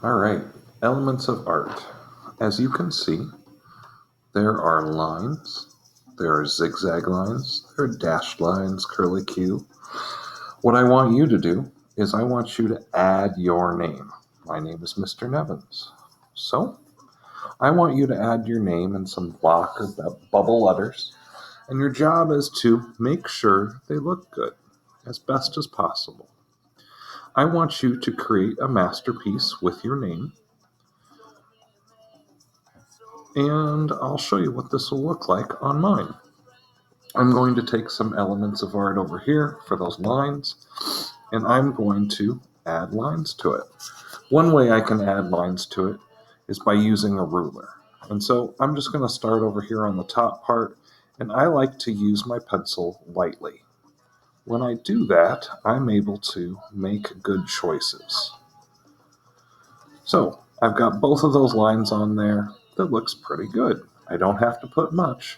All right, elements of art. As you can see, there are lines, there are zigzag lines, there are dashed lines, curly Q. What I want you to do is I want you to add your name. My name is Mr. Nevins. So I want you to add your name in some block or bubble letters, and your job is to make sure they look good as best as possible. I want you to create a masterpiece with your name, and I'll show you what this will look like on mine. I'm going to take some elements of art over here for those lines, and I'm going to add lines to it. One way I can add lines to it is by using a ruler. And so I'm just going to start over here on the top part, and I like to use my pencil lightly. When I do that, I'm able to make good choices. So I've got both of those lines on there. That looks pretty good. I don't have to put much,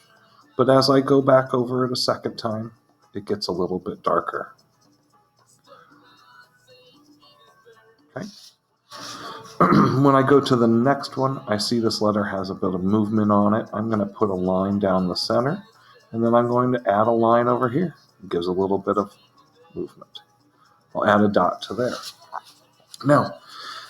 but as I go back over it a second time, it gets a little bit darker. Okay. When I go to the next one, I see this letter has a bit of movement on it. I'm going to put a line down the center, and then I'm going to add a line over here. It gives a little bit of movement. I'll add a dot to there. Now,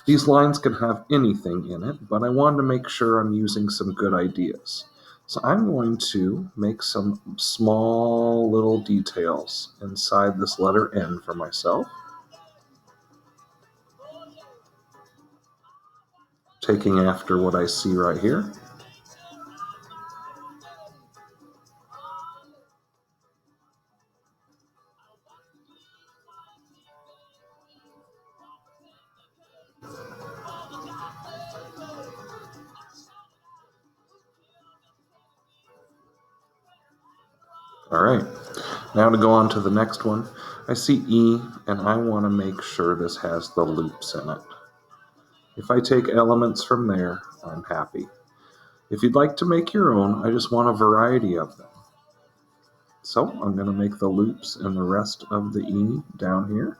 these lines can have anything in it, but I wanted to make sure I'm using some good ideas. So I'm going to make some small little details inside this letter N for myself. Taking after what I see right here. All right, now to go on to the next one. I see E, and I want to make sure this has the loops in it. If I take elements from there, I'm happy. If you'd like to make your own, I just want a variety of them. So I'm going to make the loops and the rest of the E down here.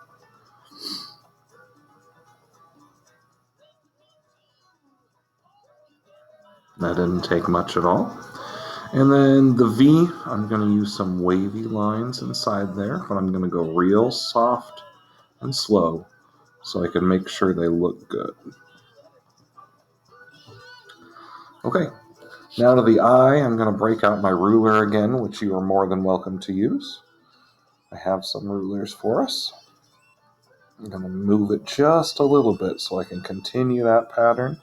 That didn't take much at all. And then the V, I'm going to use some wavy lines inside there, but I'm going to go real soft and slow so I can make sure they look good. Okay, now to the I, I'm going to break out my ruler again, which you are more than welcome to use. I have some rulers for us. I'm going to move it just a little bit so I can continue that pattern.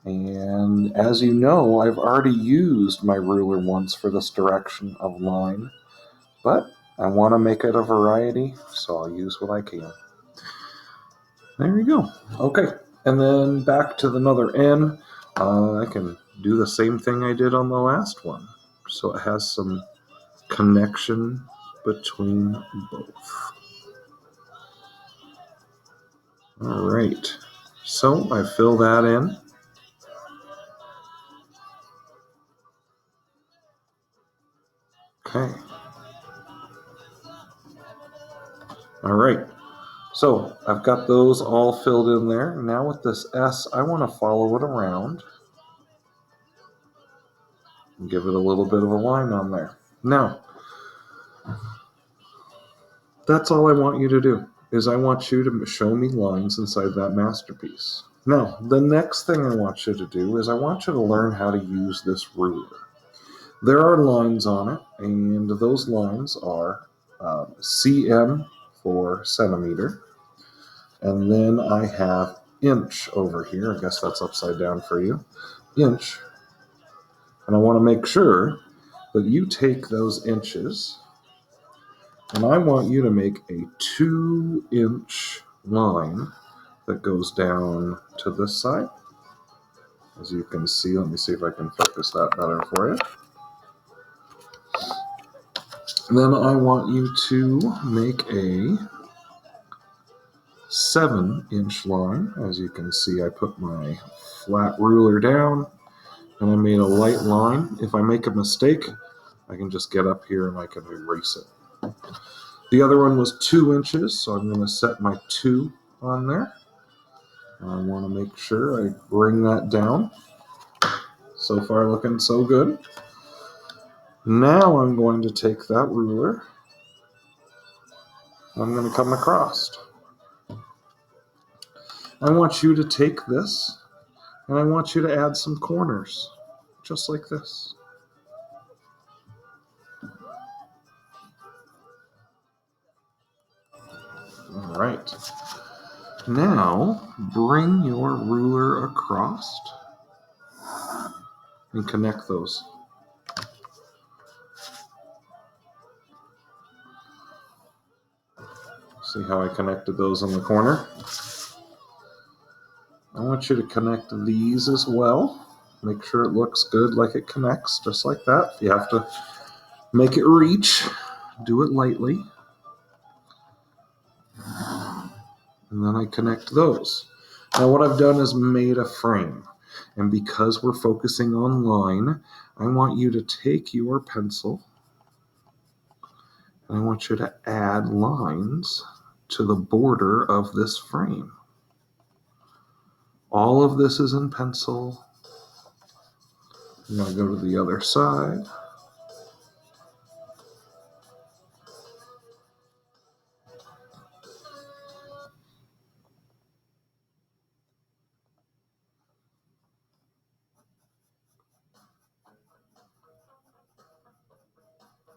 And as you know, I've already used my ruler once for this direction of line, but I want to make it a variety, so I'll use what I can. There you go. Okay, and then back to another N. I can do the same thing I did on the last one. So it has some connection between both. All right, so I fill that in. Okay. All right. So I've got those all filled in there. Now with this S, I want to follow it around and give it a little bit of a line on there. Now, that's all I want you to do, is I want you to show me lines inside that masterpiece. Now, the next thing I want you to do is I want you to learn how to use this ruler. There are lines on it, and those lines are cm for centimeter, and then I have inch over here. I guess that's upside down for you. Inch. And I want to make sure that you take those inches, and I want you to make a 2-inch line that goes down to this side. As you can see, let me see if I can focus that better for you. And then I want you to make a 7-inch line. As you can see, I put my flat ruler down and I made a light line. If I make a mistake, I can just get up here and I can erase it. The other one was 2 inches, so I'm going to set my 2 on there. I want to make sure I bring that down. So far looking so good. Now I'm going to take that ruler. I'm going to come across. I want you to take this and I want you to add some corners, just like this. All right. Now bring your ruler across and connect those. See how I connected those in the corner? I want you to connect these as well. Make sure it looks good like it connects, just like that. If you have to make it reach, do it lightly. And then I connect those. Now what I've done is made a frame. And because we're focusing on line, I want you to take your pencil and I want you to add lines to the border of this frame. All of this is in pencil. I'm going to go to the other side.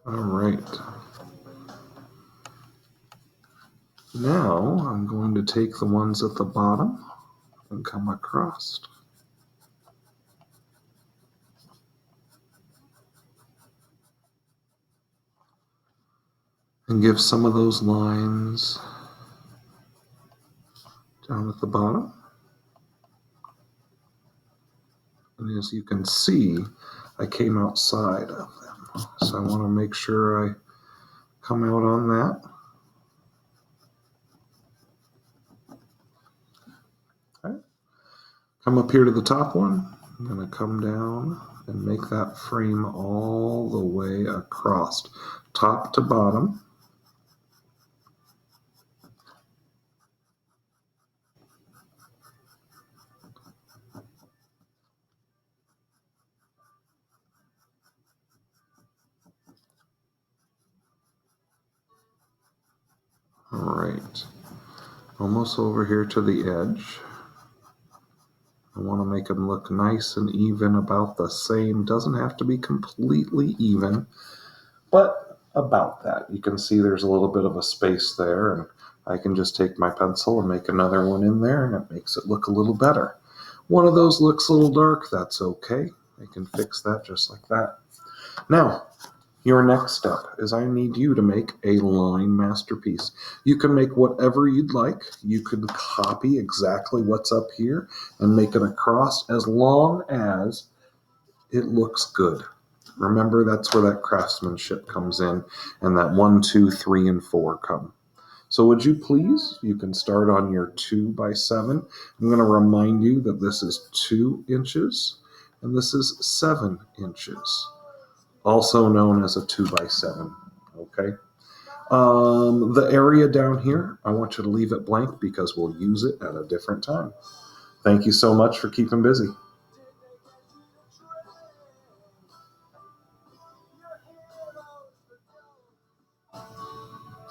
All right. Now I'm going to take the ones at the bottom and come across. And give some of those lines down at the bottom. And as you can see, I came outside of them. So I want to make sure I come out on that. Okay. Come up here to the top one. I'm going to come down and make that frame all the way across, top to bottom. All right. Almost over here to the edge. I want to make them look nice and even, about the same. Doesn't have to be completely even, but about that. You can see there's a little bit of a space there, and I can just take my pencil and make another one in there, and it makes it look a little better. One of those looks a little dark. That's okay. I can fix that just like that. Now, your next step is I need you to make a line masterpiece. You can make whatever you'd like. You could copy exactly what's up here and make it across, as long as it looks good. Remember, that's where that craftsmanship comes in, and that 1, 2, 3, and 4 come. So would you please, you can start on your 2x7. I'm going to remind you that this is 2 inches and this is 7 inches. Also known as a 2x7, okay? The area down here, I want you to leave it blank because we'll use it at a different time. Thank you so much for keeping busy.